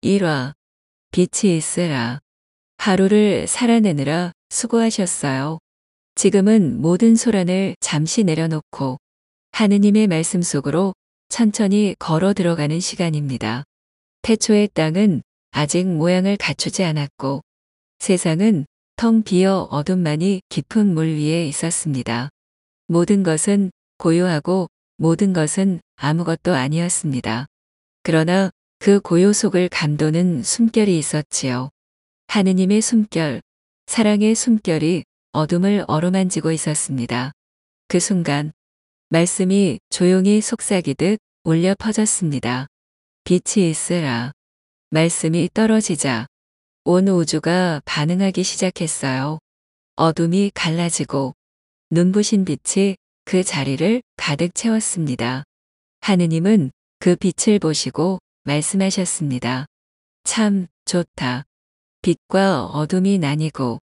1화 빛이 있으라. 하루를 살아내느라 수고하셨어요. 지금은 모든 소란을 잠시 내려놓고 하느님의 말씀 속으로 천천히 걸어 들어가는 시간입니다. 태초의 땅은 아직 모양을 갖추지 않았고 세상은 텅 비어 어둠만이 깊은 물 위에 있었습니다. 모든 것은 고요하고 모든 것은 아무것도 아니었습니다. 그러나 그 고요 속을 감도는 숨결이 있었지요. 하느님의 숨결, 사랑의 숨결이 어둠을 어루만지고 있었습니다. 그 순간 말씀이 조용히 속삭이듯 울려 퍼졌습니다. 빛이 있으라. 말씀이 떨어지자 온 우주가 반응하기 시작했어요. 어둠이 갈라지고 눈부신 빛이 그 자리를 가득 채웠습니다. 하느님은 그 빛을 보시고 말씀하셨습니다. 참 좋다. 빛과 어둠이 나뉘고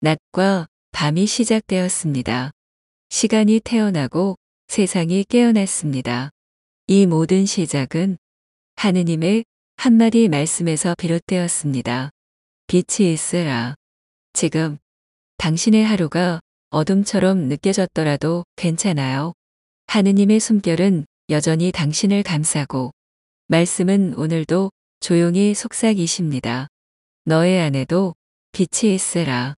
낮과 밤이 시작되었습니다. 시간이 태어나고 세상이 깨어났습니다. 이 모든 시작은 하느님의 한마디 말씀에서 비롯되었습니다. 빛이 있으라. 지금 당신의 하루가 어둠처럼 느껴졌더라도 괜찮아요. 하느님의 숨결은 여전히 당신을 감싸고 말씀은 오늘도 조용히 속삭이십니다. 너의 안에도 빛이 있으라.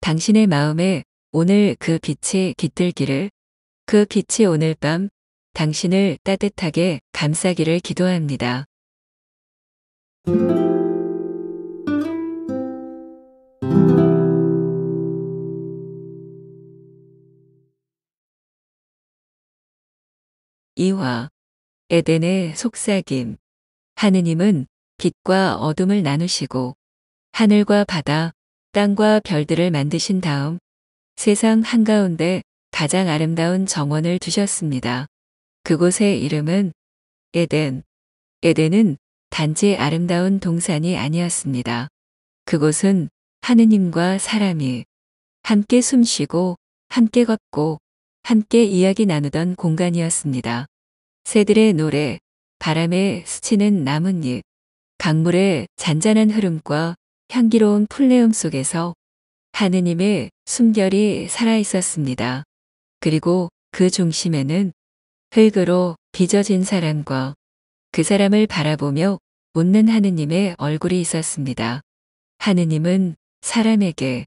당신의 마음에 오늘 그 빛이 깃들기를, 그 빛이 오늘 밤 당신을 따뜻하게 감싸기를 기도합니다. 이화 에덴의 속삭임. 하느님은 빛과 어둠을 나누시고 하늘과 바다, 땅과 별들을 만드신 다음 세상 한가운데 가장 아름다운 정원을 두셨습니다. 그곳의 이름은 에덴. 에덴은 단지 아름다운 동산이 아니었습니다. 그곳은 하느님과 사람이 함께 숨쉬고 함께 걷고 함께 이야기 나누던 공간이었습니다. 새들의 노래, 바람에 스치는 나뭇잎, 강물의 잔잔한 흐름과 향기로운 풀내음 속에서 하느님의 숨결이 살아있었습니다. 그리고 그 중심에는 흙으로 빚어진 사람과 그 사람을 바라보며 웃는 하느님의 얼굴이 있었습니다. 하느님은 사람에게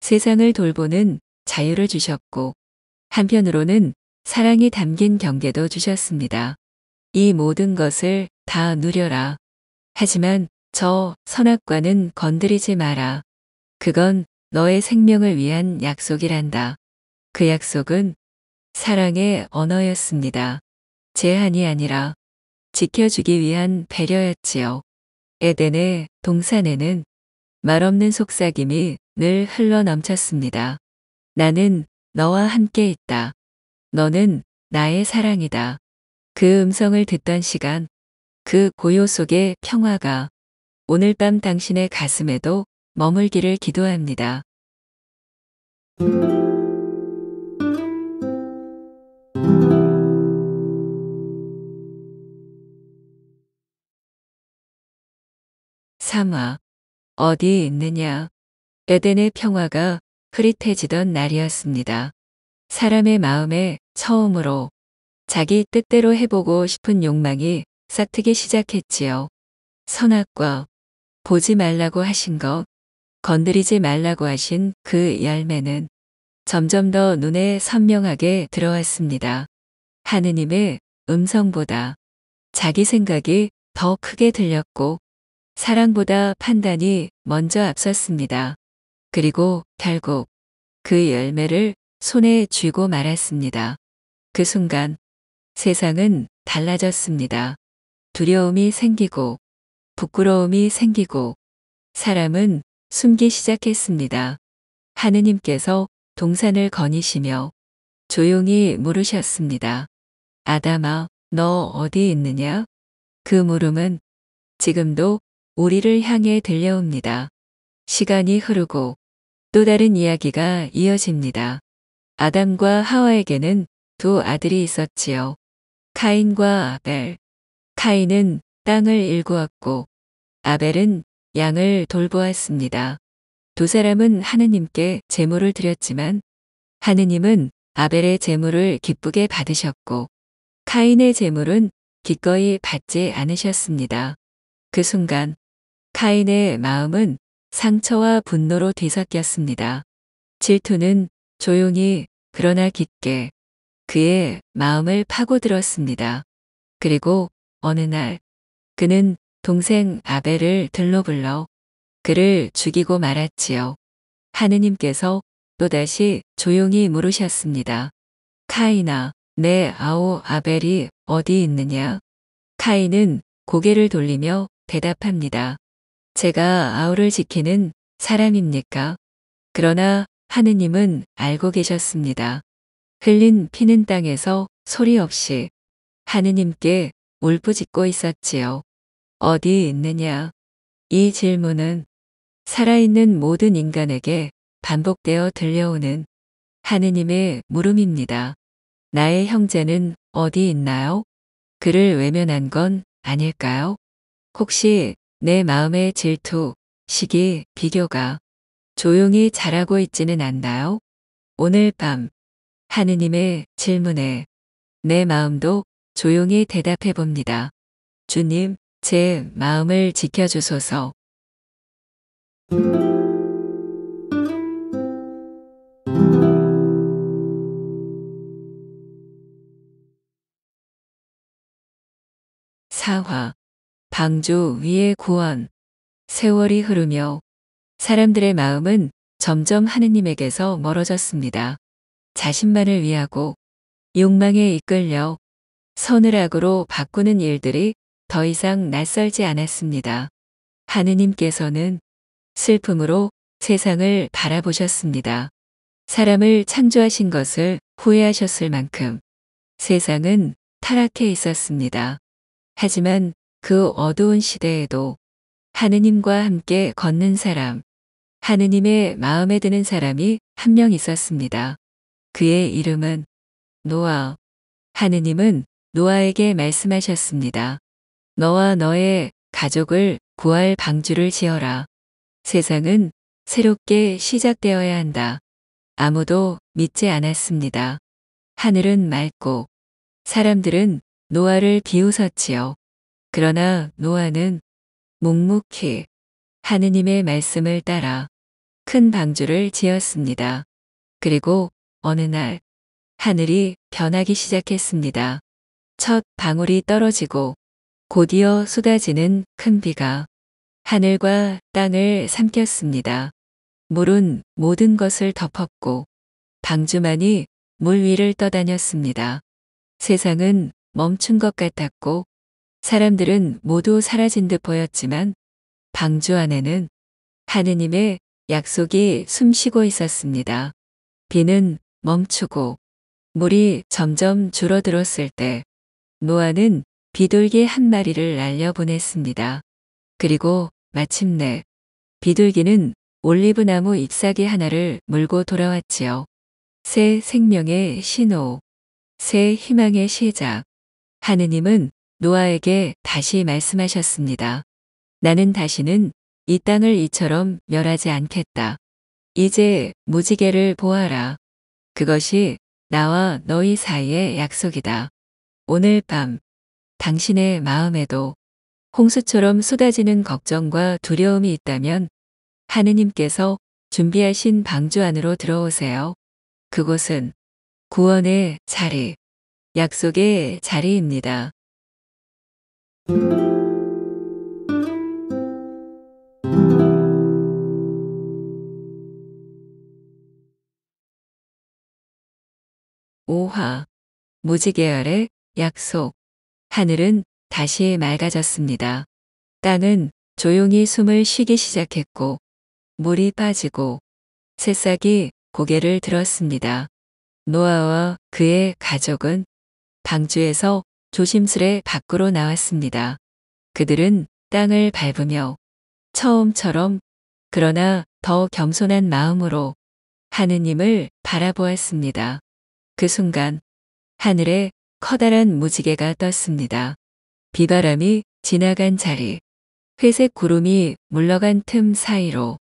세상을 돌보는 자유를 주셨고 한편으로는 사랑이 담긴 경계도 주셨습니다. 이 모든 것을 다 누려라. 하지만 저 선악과는 건드리지 마라. 그건 너의 생명을 위한 약속이란다. 그 약속은 사랑의 언어였습니다. 제한이 아니라 지켜주기 위한 배려였지요. 에덴의 동산에는 말없는 속삭임이 늘 흘러 넘쳤습니다. 나는 너와 함께 있다. 너는 나의 사랑이다. 그 음성을 듣던 시간, 그 고요 속의 평화가 오늘 밤 당신의 가슴에도 머물기를 기도합니다. 삼화 어디 있느냐. 에덴의 평화가 흐릿해지던 날이었습니다. 사람의 마음에 처음으로 자기 뜻대로 해보고 싶은 욕망이 싹트기 시작했지요. 선악과, 보지 말라고 하신 것, 건드리지 말라고 하신 그 열매는 점점 더 눈에 선명하게 들어왔습니다. 하느님의 음성보다 자기 생각이 더 크게 들렸고 사랑보다 판단이 먼저 앞섰습니다. 그리고 결국 그 열매를 손에 쥐고 말았습니다. 그 순간 세상은 달라졌습니다. 두려움이 생기고 부끄러움이 생기고 사람은 숨기 시작했습니다. 하느님께서 동산을 거니시며 조용히 물으셨습니다. 아담아, 너 어디 있느냐? 그 물음은 지금도 우리를 향해 들려옵니다. 시간이 흐르고 또 다른 이야기가 이어집니다. 아담과 하와에게는 두 아들이 있었지요. 카인과 아벨. 카인은 땅을 일구었고 아벨은 양을 돌보았습니다. 두 사람은 하느님께 제물을 드렸지만 하느님은 아벨의 제물을 기쁘게 받으셨고 카인의 제물은 기꺼이 받지 않으셨습니다. 그 순간 카인의 마음은 상처와 분노로 뒤섞였습니다. 질투는 조용히 그러나 깊게 그의 마음을 파고들었습니다. 그리고 어느 날 그는 동생 아벨을 들러 불러 그를 죽이고 말았지요. 하느님께서 또다시 조용히 물으셨습니다. 카인아, 내 아우 아벨이 어디 있느냐? 카인은 고개를 돌리며 대답합니다. 제가 아우를 지키는 사람입니까? 그러나 하느님은 알고 계셨습니다. 흘린 피는 땅에서 소리 없이 하느님께 울부짖고 있었지요. 어디 있느냐? 이 질문은 살아있는 모든 인간에게 반복되어 들려오는 하느님의 물음입니다. 나의 형제는 어디 있나요? 그를 외면한 건 아닐까요? 혹시 내 마음의 질투, 시기, 비교가 조용히 자라고 있지는 않나요? 오늘 밤 하느님의 질문에 내 마음도 조용히 대답해 봅니다. 주님, 제 마음을 지켜주소서. 사화, 방주 위의 구원. 세월이 흐르며 사람들의 마음은 점점 하느님에게서 멀어졌습니다. 자신만을 위하고 욕망에 이끌려 선을 악으로 바꾸는 일들이 더 이상 낯설지 않았습니다. 하느님께서는 슬픔으로 세상을 바라보셨습니다. 사람을 창조하신 것을 후회하셨을 만큼 세상은 타락해 있었습니다. 하지만 그 어두운 시대에도 하느님과 함께 걷는 사람, 하느님의 마음에 드는 사람이 한 명 있었습니다. 그의 이름은 노아. 하느님은 노아에게 말씀하셨습니다. 너와 너의 가족을 구할 방주를 지어라. 세상은 새롭게 시작되어야 한다. 아무도 믿지 않았습니다. 하늘은 맑고 사람들은 노아를 비웃었지요. 그러나 노아는 묵묵히 하느님의 말씀을 따라 큰 방주를 지었습니다. 그리고 어느 날 하늘이 변하기 시작했습니다. 첫 방울이 떨어지고 곧이어 쏟아지는 큰 비가 하늘과 땅을 삼켰습니다. 물은 모든 것을 덮었고 방주만이 물 위를 떠다녔습니다. 세상은 멈춘 것 같았고 사람들은 모두 사라진 듯 보였지만 방주 안에는 하느님의 약속이 숨쉬고 있었습니다. 비는 멈추고 물이 점점 줄어들었을 때 노아는 비둘기 한 마리를 날려보냈습니다. 그리고 마침내 비둘기는 올리브나무 잎사귀 하나를 물고 돌아왔지요. 새 생명의 신호, 새 희망의 시작. 하느님은 노아에게 다시 말씀하셨습니다. 나는 다시는 이 땅을 이처럼 멸하지 않겠다. 이제 무지개를 보아라. 그것이 나와 너희 사이의 약속이다. 오늘 밤 당신의 마음에도 홍수처럼 쏟아지는 걱정과 두려움이 있다면 하느님께서 준비하신 방주 안으로 들어오세요. 그곳은 구원의 자리, 약속의 자리입니다. 오화, 무지개 아래 약속. 하늘은 다시 맑아졌습니다. 땅은 조용히 숨을 쉬기 시작했고 물이 빠지고 새싹이 고개를 들었습니다. 노아와 그의 가족은 방주에서 조심스레 밖으로 나왔습니다. 그들은 땅을 밟으며 처음처럼 그러나 더 겸손한 마음으로 하느님을 바라보았습니다. 그 순간 하늘에 커다란 무지개가 떴습니다. 비바람이 지나간 자리, 회색 구름이 물러간 틈 사이로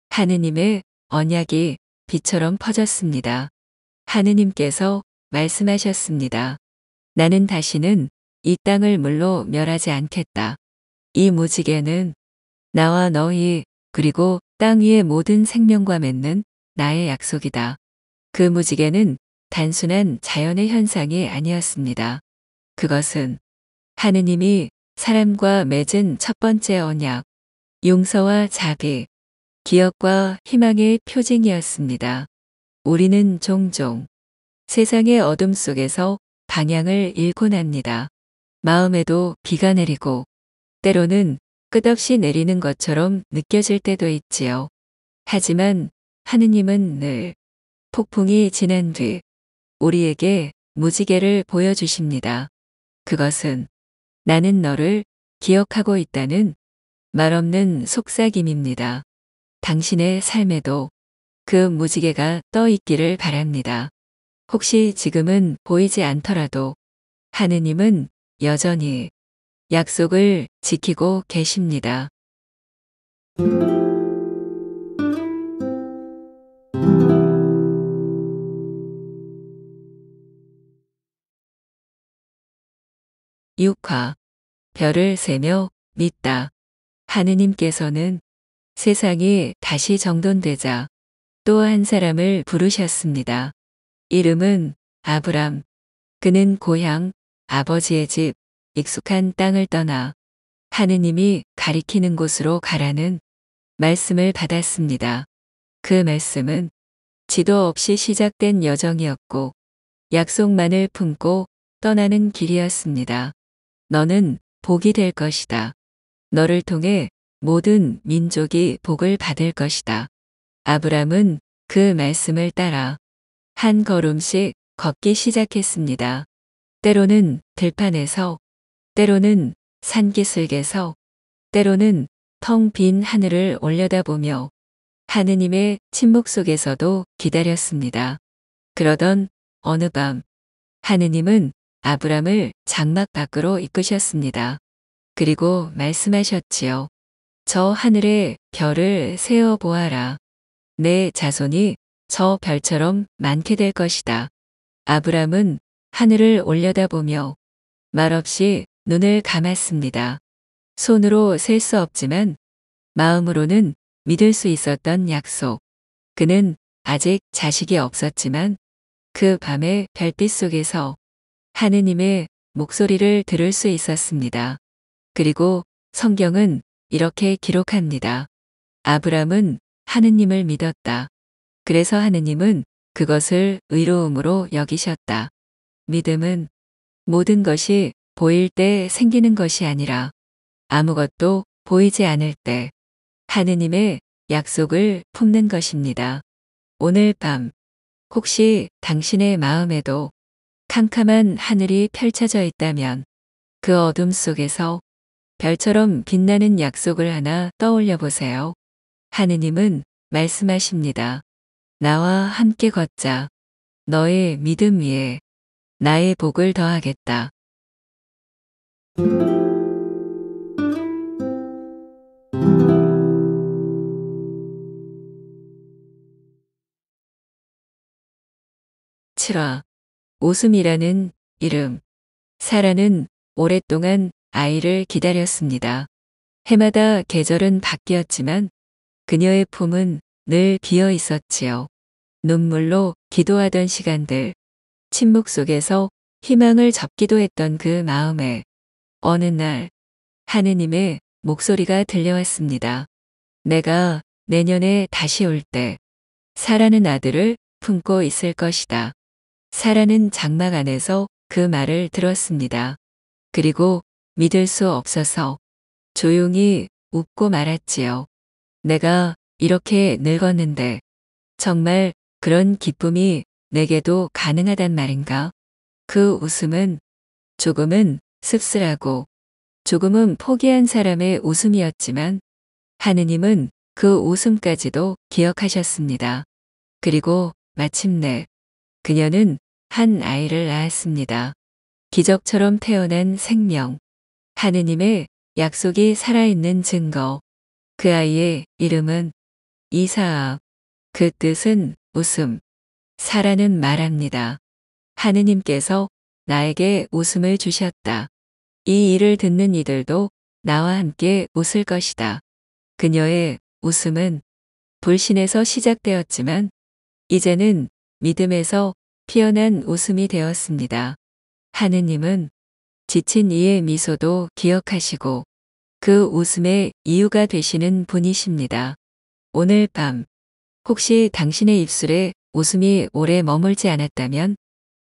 하느님의 언약이 빛처럼 퍼졌습니다. 하느님께서 말씀하셨습니다. 나는 다시는 이 땅을 물로 멸하지 않겠다. 이 무지개는 나와 너희 그리고 땅 위의 모든 생명과 맺는 나의 약속이다. 그 무지개는 단순한 자연의 현상이 아니었습니다. 그것은 하느님이 사람과 맺은 첫 번째 언약, 용서와 자비, 기억과 희망의 표징이었습니다. 우리는 종종 세상의 어둠 속에서 방향을 잃곤 합니다. 마음에도 비가 내리고 때로는 끝없이 내리는 것처럼 느껴질 때도 있지요. 하지만 하느님은 늘 폭풍이 지난 뒤 우리에게 무지개를 보여주십니다. 그것은 나는 너를 기억하고 있다는 말없는 속삭임입니다. 당신의 삶에도 그 무지개가 떠 있기를 바랍니다. 혹시 지금은 보이지 않더라도 하느님은 여전히 약속을 지키고 계십니다. 육화 별을 세며 믿다. 하느님께서는 세상이 다시 정돈되자 또 한 사람을 부르셨습니다. 이름은 아브람. 그는 고향, 아버지의 집, 익숙한 땅을 떠나 하느님이 가리키는 곳으로 가라는 말씀을 받았습니다. 그 말씀은 지도 없이 시작된 여정이었고 약속만을 품고 떠나는 길이었습니다. 너는 복이 될 것이다. 너를 통해 모든 민족이 복을 받을 것이다. 아브람은 그 말씀을 따라 한 걸음씩 걷기 시작했습니다. 때로는 들판에서, 때로는 산기슭에서, 때로는 텅 빈 하늘을 올려다보며 하느님의 침묵 속에서도 기다렸습니다. 그러던 어느 밤 하느님은 아브람을 장막 밖으로 이끄셨습니다. 그리고 말씀하셨지요. 저 하늘의 별을 세어 보아라. 내 자손이 저 별처럼 많게 될 것이다. 아브람은 하늘을 올려다보며 말없이 눈을 감았습니다. 손으로 셀 수 없지만 마음으로는 믿을 수 있었던 약속. 그는 아직 자식이 없었지만 그 밤의 별빛 속에서 하느님의 목소리를 들을 수 있었습니다. 그리고 성경은 이렇게 기록합니다. 아브람은 하느님을 믿었다. 그래서 하느님은 그것을 의로움으로 여기셨다. 믿음은 모든 것이 보일 때 생기는 것이 아니라 아무것도 보이지 않을 때 하느님의 약속을 품는 것입니다. 오늘 밤 혹시 당신의 마음에도 캄캄한 하늘이 펼쳐져 있다면 그 어둠 속에서 별처럼 빛나는 약속을 하나 떠올려 보세요. 하느님은 말씀하십니다. 나와 함께 걷자. 너의 믿음 위에 나의 복을 더하겠다. 칠화 웃음이라는 이름. 사라는 오랫동안 아이를 기다렸습니다. 해마다 계절은 바뀌었지만 그녀의 품은 늘 비어 있었지요. 눈물로 기도하던 시간들, 침묵 속에서 희망을 접기도 했던 그 마음에 어느 날 하느님의 목소리가 들려왔습니다. 내가 내년에 다시 올 때 사라는 아들을 품고 있을 것이다. 사라는 장막 안에서 그 말을 들었습니다. 그리고 믿을 수 없어서 조용히 웃고 말았지요. 내가 이렇게 늙었는데 정말 그런 기쁨이 내게도 가능하단 말인가? 그 웃음은 조금은 씁쓸하고 조금은 포기한 사람의 웃음이었지만 하느님은 그 웃음까지도 기억하셨습니다. 그리고 마침내 그녀는 한 아이를 낳았습니다. 기적처럼 태어난 생명. 하느님의 약속이 살아있는 증거. 그 아이의 이름은 이사악. 그 뜻은 웃음, 사라는 말합니다. 하느님께서 나에게 웃음을 주셨다. 이 일을 듣는 이들도 나와 함께 웃을 것이다. 그녀의 웃음은 불신에서 시작되었지만 이제는 믿음에서 피어난 웃음이 되었습니다. 하느님은 지친 이의 미소도 기억하시고 그 웃음의 이유가 되시는 분이십니다. 오늘 밤 혹시 당신의 입술에 웃음이 오래 머물지 않았다면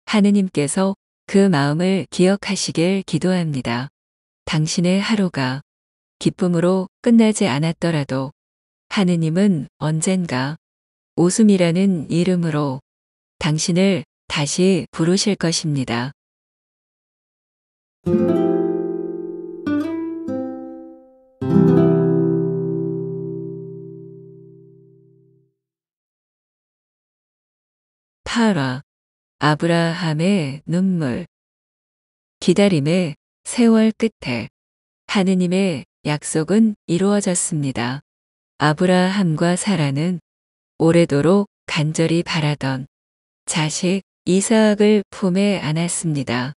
하느님께서 그 마음을 기억하시길 기도합니다. 당신의 하루가 기쁨으로 끝나지 않았더라도 하느님은 언젠가 웃음이라는 이름으로 당신을 다시 부르실 것입니다. 파라, 아브라함의 눈물. 기다림의 세월 끝에 하느님의 약속은 이루어졌습니다. 아브라함과 사라는 오래도록 간절히 바라던 자식 이삭을 품에 안았습니다.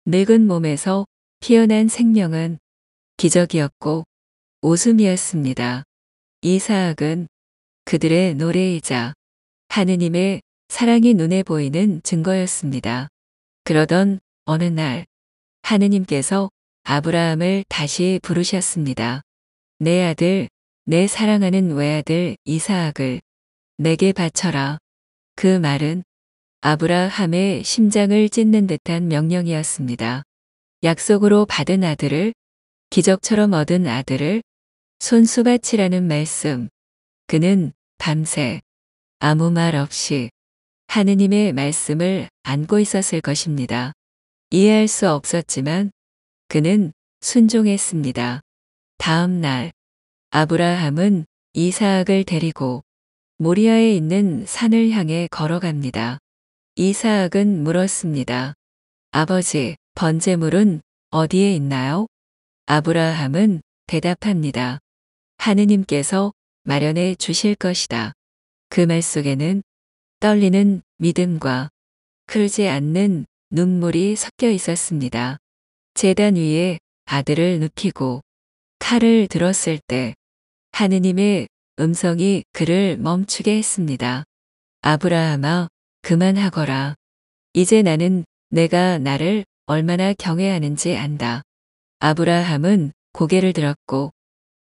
늙은 몸에서 피어난 생명은 기적이었고 웃음이었습니다. 이삭은 그들의 노래이자 하느님의 사랑이 눈에 보이는 증거였습니다. 그러던 어느 날 하느님께서 아브라함을 다시 부르셨습니다. 내 아들, 내 사랑하는 외아들 이삭을 내게 바쳐라. 그 말은 아브라함의 심장을 찢는 듯한 명령이었습니다. 약속으로 받은 아들을, 기적처럼 얻은 아들을 손수바치라는 말씀. 그는 밤새 아무 말 없이 하느님의 말씀을 안고 있었을 것입니다. 이해할 수 없었지만 그는 순종했습니다. 다음 날 아브라함은 이삭을 데리고 모리아에 있는 산을 향해 걸어갑니다. 이삭은 물었습니다. 아버지, 번제물은 어디에 있나요? 아브라함은 대답합니다. 하느님께서 마련해 주실 것이다. 그 말 속에는 떨리는 믿음과 흐르지 않는 눈물이 섞여 있었습니다. 제단 위에 아들을 눕히고 칼을 들었을 때 하느님의 음성이 그를 멈추게 했습니다. 아브라함아, 그만하거라. 이제 나는 내가 나를 얼마나 경외하는지 안다. 아브라함은 고개를 들었고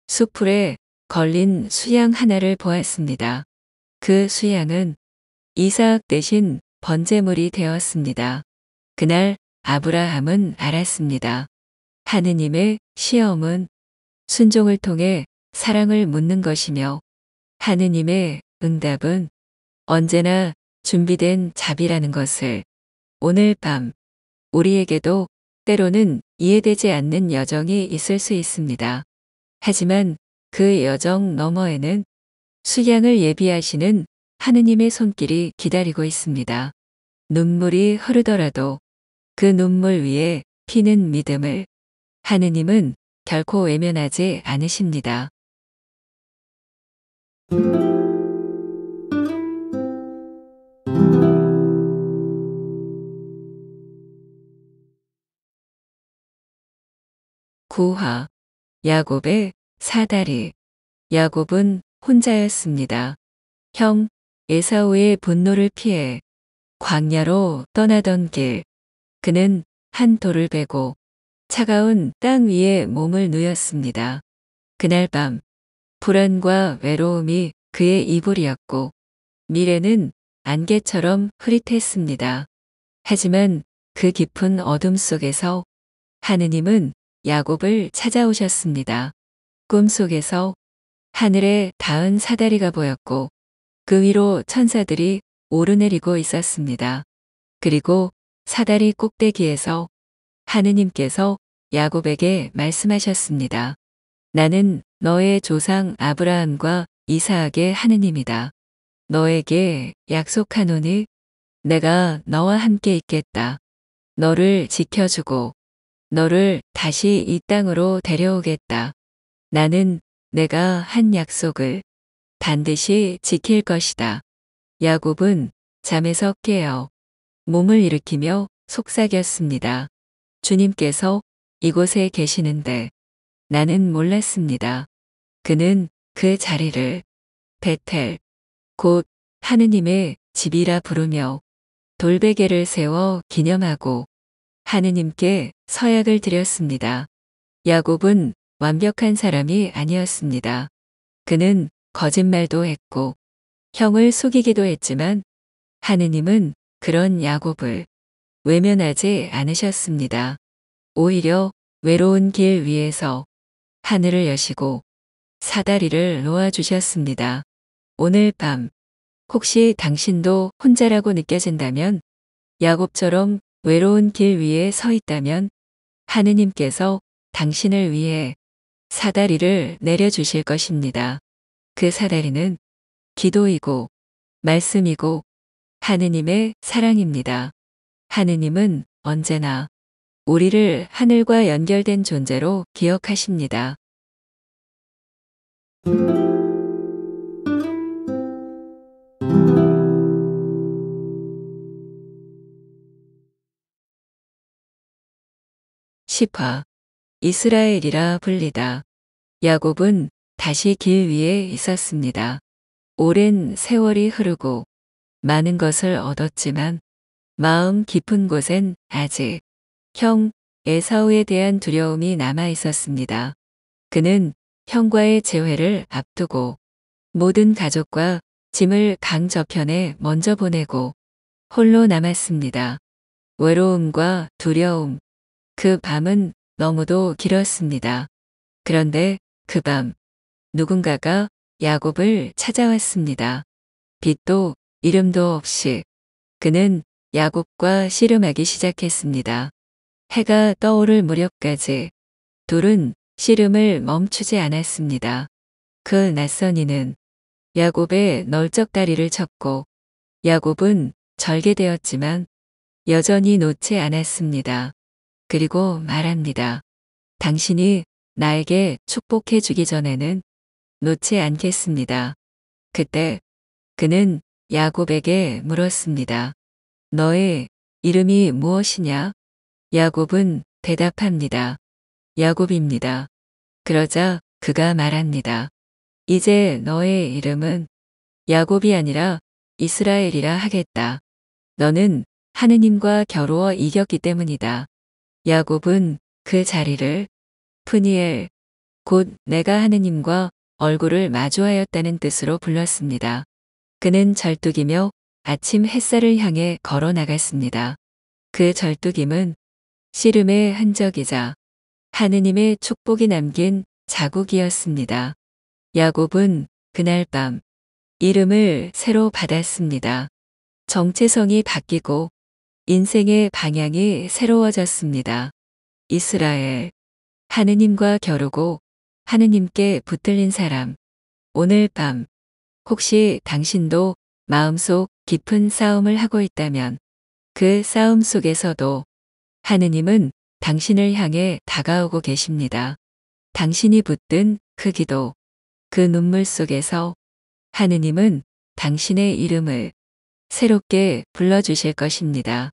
숯불에 걸린 수양 하나를 보았습니다. 그 수양은 이삭 대신 번제물이 되었습니다. 그날 아브라함은 알았습니다. 하느님의 시험은 순종을 통해 사랑을 묻는 것이며 하느님의 응답은 언제나 준비된 답이라는 것을. 오늘 밤 우리에게도 때로는 이해되지 않는 여정이 있을 수 있습니다. 하지만 그 여정 너머에는 수양을 예비하시는 하느님의 손길이 기다리고 있습니다. 눈물이 흐르더라도 그 눈물 위에 피는 믿음을 하느님은 결코 외면하지 않으십니다. 구화, 야곱의 사다리. 야곱은 혼자였습니다. 형 에사우의 분노를 피해 광야로 떠나던 길, 그는 한 돌을 베고 차가운 땅 위에 몸을 누였습니다. 그날 밤 불안과 외로움이 그의 이불이었고 미래는 안개처럼 흐릿했습니다. 하지만 그 깊은 어둠 속에서 하느님은 야곱을 찾아오셨습니다. 꿈속에서 하늘에 닿은 사다리가 보였고 그 위로 천사들이 오르내리고 있었습니다. 그리고 사다리 꼭대기에서 하느님께서 야곱에게 말씀하셨습니다. 나는 너의 조상 아브라함과 이삭의 하느님이다. 너에게 약속하노니 내가 너와 함께 있겠다. 너를 지켜주고 너를 다시 이 땅으로 데려오겠다. 나는 내가 한 약속을 반드시 지킬 것이다. 야곱은 잠에서 깨어 몸을 일으키며 속삭였습니다. 주님께서 이곳에 계시는데 나는 몰랐습니다. 그는 그 자리를 베텔, 곧 하느님의 집이라 부르며 돌베개를 세워 기념하고 하느님께 서약을 드렸습니다. 야곱은 완벽한 사람이 아니었습니다. 그는 거짓말도 했고 형을 속이기도 했지만 하느님은 그런 야곱을 외면하지 않으셨습니다. 오히려 외로운 길 위에서 하늘을 여시고 사다리를 놓아주셨습니다. 오늘 밤 혹시 당신도 혼자라고 느껴진다면, 야곱처럼 외로운 길 위에 서 있다면 하느님께서 당신을 위해 사다리를 내려주실 것입니다. 그 사다리는 기도이고 말씀이고 하느님의 사랑입니다. 하느님은 언제나 우리를 하늘과 연결된 존재로 기억하십니다. 십화 이스라엘이라 불리다. 야곱은 다시 길 위에 있었습니다. 오랜 세월이 흐르고 많은 것을 얻었지만 마음 깊은 곳엔 아직 형 에사우에 대한 두려움이 남아 있었습니다. 그는 형과의 재회를 앞두고 모든 가족과 짐을 강 저편에 먼저 보내고 홀로 남았습니다. 외로움과 두려움, 그 밤은 너무도 길었습니다. 그런데 그 밤 누군가가 야곱을 찾아왔습니다. 빛도 이름도 없이 그는 야곱과 씨름하기 시작했습니다. 해가 떠오를 무렵까지 둘은 씨름을 멈추지 않았습니다. 그 낯선 이는 야곱의 널쩍다리를 쳤고 야곱은 절개되었지만 여전히 놓지 않았습니다. 그리고 말합니다. 당신이 나에게 축복해 주기 전에는 놓지 않겠습니다. 그때 그는 야곱에게 물었습니다. 너의 이름이 무엇이냐? 야곱은 대답합니다. 야곱입니다. 그러자 그가 말합니다. 이제 너의 이름은 야곱이 아니라 이스라엘이라 하겠다. 너는 하느님과 겨루어 이겼기 때문이다. 야곱은 그 자리를 푸니엘, 곧 내가 하느님과 얼굴을 마주하였다는 뜻으로 불렀습니다. 그는 절뚝이며 아침 햇살을 향해 걸어 나갔습니다. 그 절뚝임은 씨름의 흔적이자 하느님의 축복이 남긴 자국이었습니다. 야곱은 그날 밤 이름을 새로 받았습니다. 정체성이 바뀌고 인생의 방향이 새로워졌습니다. 이스라엘, 하느님과 겨루고 하느님께 붙들린 사람. 오늘 밤 혹시 당신도 마음속 깊은 싸움을 하고 있다면 그 싸움 속에서도 하느님은 당신을 향해 다가오고 계십니다. 당신이 붙든 그 기도, 그 눈물 속에서 하느님은 당신의 이름을 새롭게 불러주실 것입니다.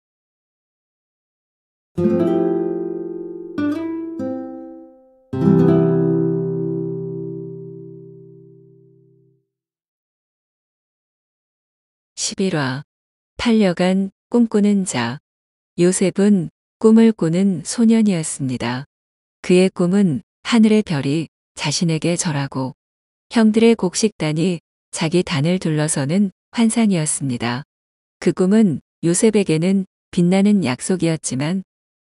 (11화) 팔려간 꿈꾸는 자. 요셉은 꿈을 꾸는 소년이었습니다. 그의 꿈은 하늘의 별이 자신에게 절하고 형들의 곡식단이 자기 단을 둘러서는 환상이었습니다. 그 꿈은 요셉에게는 빛나는 약속이었지만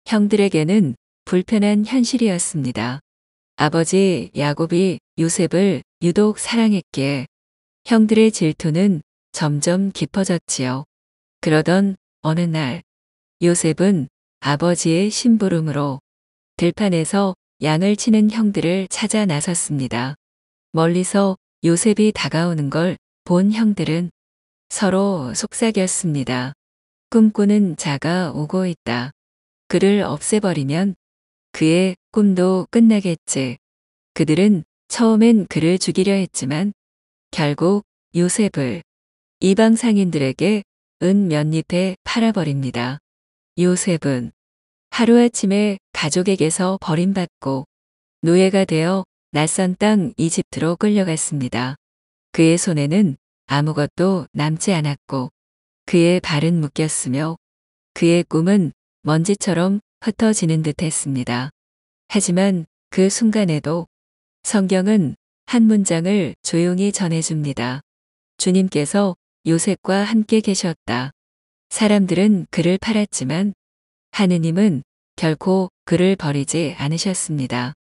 형들에게는 불편한 현실이었습니다. 아버지 야곱이 요셉을 유독 사랑했기에 형들의 질투는 점점 깊어졌지요. 그러던 어느 날 요셉은 아버지의 심부름으로 들판에서 양을 치는 형들을 찾아 나섰습니다. 멀리서 요셉이 다가오는 걸 본 형들은 서로 속삭였습니다. 꿈꾸는 자가 오고 있다. 그를 없애버리면 그의 꿈도 끝나겠지. 그들은 처음엔 그를 죽이려 했지만 결국 요셉을 이방 상인들에게 은 몇 잎에 팔아버립니다. 요셉은 하루아침에 가족에게서 버림받고 노예가 되어 낯선 땅 이집트로 끌려갔습니다. 그의 손에는 아무것도 남지 않았고 그의 발은 묶였으며 그의 꿈은 먼지처럼 흩어지는 듯 했습니다. 하지만 그 순간에도 성경은 한 문장을 조용히 전해줍니다. 주님께서 요셉과 함께 계셨다. 사람들은 그를 팔았지만 하느님은 결코 그를 버리지 않으셨습니다.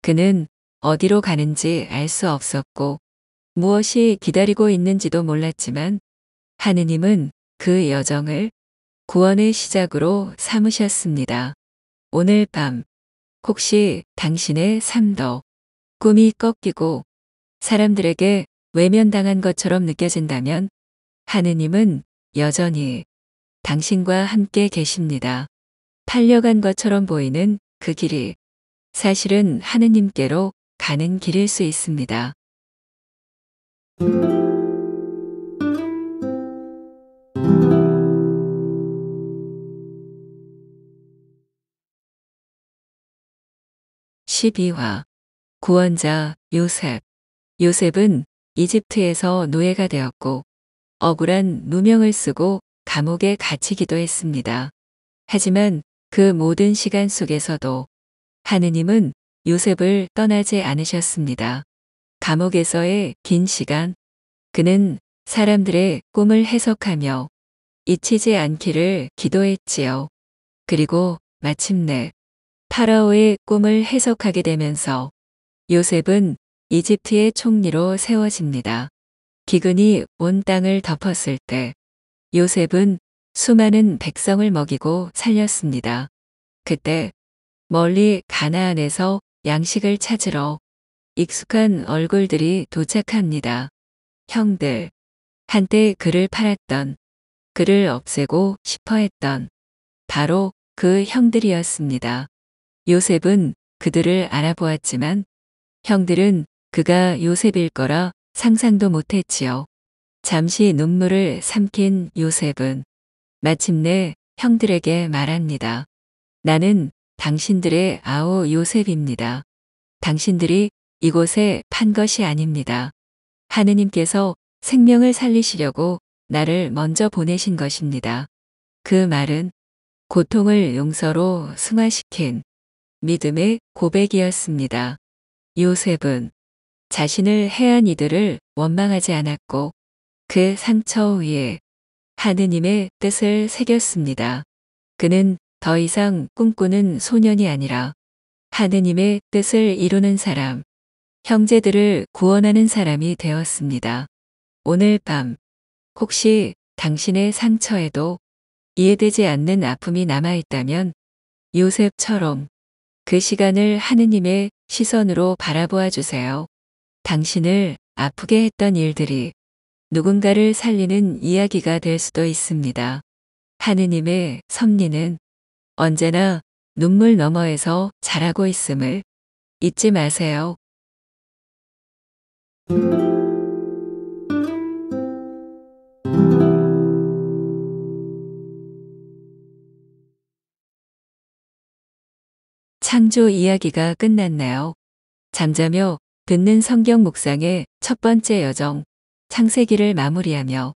그는 어디로 가는지 알 수 없었고 무엇이 기다리고 있는지도 몰랐지만 하느님은 그 여정을 구원의 시작으로 삼으셨습니다. 오늘 밤 혹시 당신의 삶도 꿈이 꺾이고 사람들에게 외면당한 것처럼 느껴진다면 하느님은 여전히 당신과 함께 계십니다. 팔려간 것처럼 보이는 그 길이 사실은 하느님께로 가는 길일 수 있습니다. 12화 구원자 요셉. 요셉은 이집트에서 노예가 되었고 억울한 누명을 쓰고 감옥에 갇히기도 했습니다. 하지만 그 모든 시간 속에서도 하느님은 요셉을 떠나지 않으셨습니다. 감옥에서의 긴 시간, 그는 사람들의 꿈을 해석하며 잊히지 않기를 기도했지요. 그리고 마침내 파라오의 꿈을 해석하게 되면서 요셉은 이집트의 총리로 세워집니다. 기근이 온 땅을 덮었을 때 요셉은 수많은 백성을 먹이고 살렸습니다. 그때 멀리 가나안에서 양식을 찾으러 익숙한 얼굴들이 도착합니다. 형들, 한때 그를 팔았던, 그를 없애고 싶어 했던 바로 그 형들이었습니다. 요셉은 그들을 알아보았지만 형들은 그가 요셉일 거라 상상도 못했지요. 잠시 눈물을 삼킨 요셉은 마침내 형들에게 말합니다. 나는 당신들의 아우 요셉입니다. 당신들이 이곳에 판 것이 아닙니다. 하느님께서 생명을 살리시려고 나를 먼저 보내신 것입니다. 그 말은 고통을 용서로 승화시킨 믿음의 고백이었습니다. 요셉은 자신을 해한 이들을 원망하지 않았고 그 상처 위에 하느님의 뜻을 새겼습니다. 그는 더 이상 꿈꾸는 소년이 아니라 하느님의 뜻을 이루는 사람, 형제들을 구원하는 사람이 되었습니다. 오늘 밤 혹시 당신의 상처에도 이해되지 않는 아픔이 남아있다면 요셉처럼 그 시간을 하느님의 시선으로 바라보아 주세요. 당신을 아프게 했던 일들이 누군가를 살리는 이야기가 될 수도 있습니다. 하느님의 섭리는 언제나 눈물 너머에서 자라고 있음을 잊지 마세요. 창조 이야기가 끝났나요? 잠자며 듣는 성경 묵상의 첫 번째 여정, 창세기를 마무리하며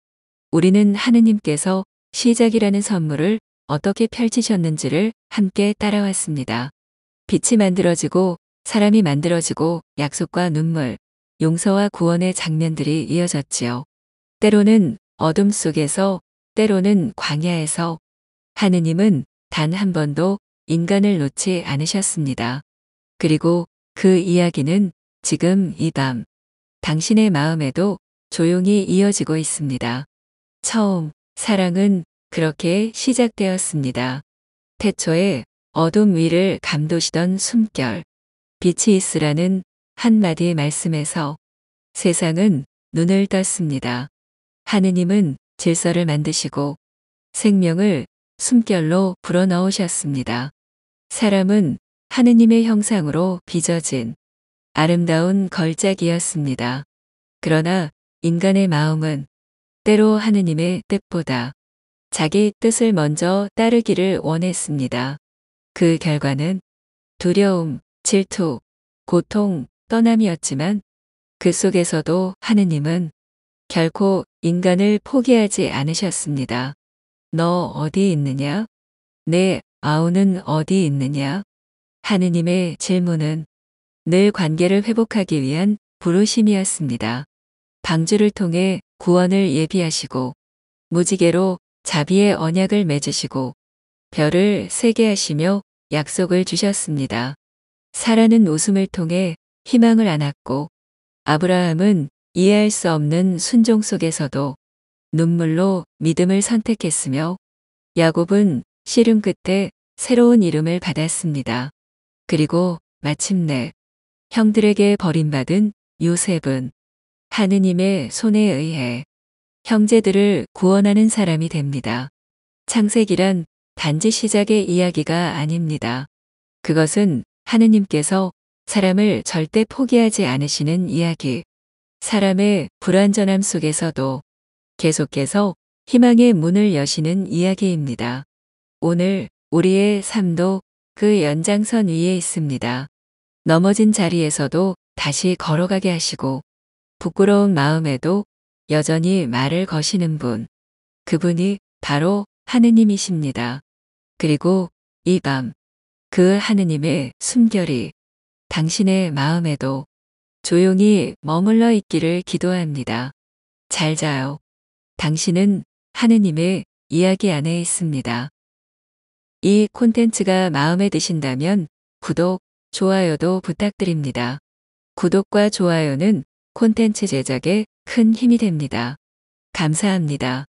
우리는 하느님께서 시작이라는 선물을 어떻게 펼치셨는지를 함께 따라왔습니다. 빛이 만들어지고 사람이 만들어지고 약속과 눈물, 용서와 구원의 장면들이 이어졌지요. 때로는 어둠 속에서, 때로는 광야에서 하느님은 단 한 번도 인간을 놓지 않으셨습니다. 그리고 그 이야기는 지금 이 밤 당신의 마음에도 조용히 이어지고 있습니다. 처음 사랑은 그렇게 시작되었습니다. 태초에 어둠 위를 감도시던 숨결, 빛이 있으라는 한마디 말씀에서 세상은 눈을 떴습니다. 하느님은 질서를 만드시고 생명을 숨결로 불어넣으셨습니다. 사람은 하느님의 형상으로 빚어진 아름다운 걸작이었습니다. 그러나 인간의 마음은 때로 하느님의 뜻보다 자기 뜻을 먼저 따르기를 원했습니다. 그 결과는 두려움, 질투, 고통, 떠남이었지만 그 속에서도 하느님은 결코 인간을 포기하지 않으셨습니다. 너 어디 있느냐? 내 아우는 어디 있느냐? 하느님의 질문은 늘 관계를 회복하기 위한 부르심이었습니다. 방주를 통해 구원을 예비하시고 무지개로 자비의 언약을 맺으시고 별을 세게 하시며 약속을 주셨습니다. 사라는 웃음을 통해 희망을 안았고 아브라함은 이해할 수 없는 순종 속에서도 눈물로 믿음을 선택했으며 야곱은 씨름 끝에 새로운 이름을 받았습니다. 그리고 마침내 형들에게 버림받은 요셉은 하느님의 손에 의해 형제들을 구원하는 사람이 됩니다. 창세기란 단지 시작의 이야기가 아닙니다. 그것은 하느님께서 사람을 절대 포기하지 않으시는 이야기. 사람의 불완전함 속에서도 계속해서 희망의 문을 여시는 이야기입니다. 오늘 우리의 삶도 그 연장선 위에 있습니다. 넘어진 자리에서도 다시 걸어가게 하시고 부끄러운 마음에도 여전히 말을 거시는 분. 그분이 바로 하느님이십니다. 그리고 이 밤 그 하느님의 숨결이 당신의 마음에도 조용히 머물러 있기를 기도합니다. 잘 자요. 당신은 하느님의 이야기 안에 있습니다. 이 콘텐츠가 마음에 드신다면 구독, 좋아요도 부탁드립니다. 구독과 좋아요는 콘텐츠 제작에 큰 힘이 됩니다. 감사합니다.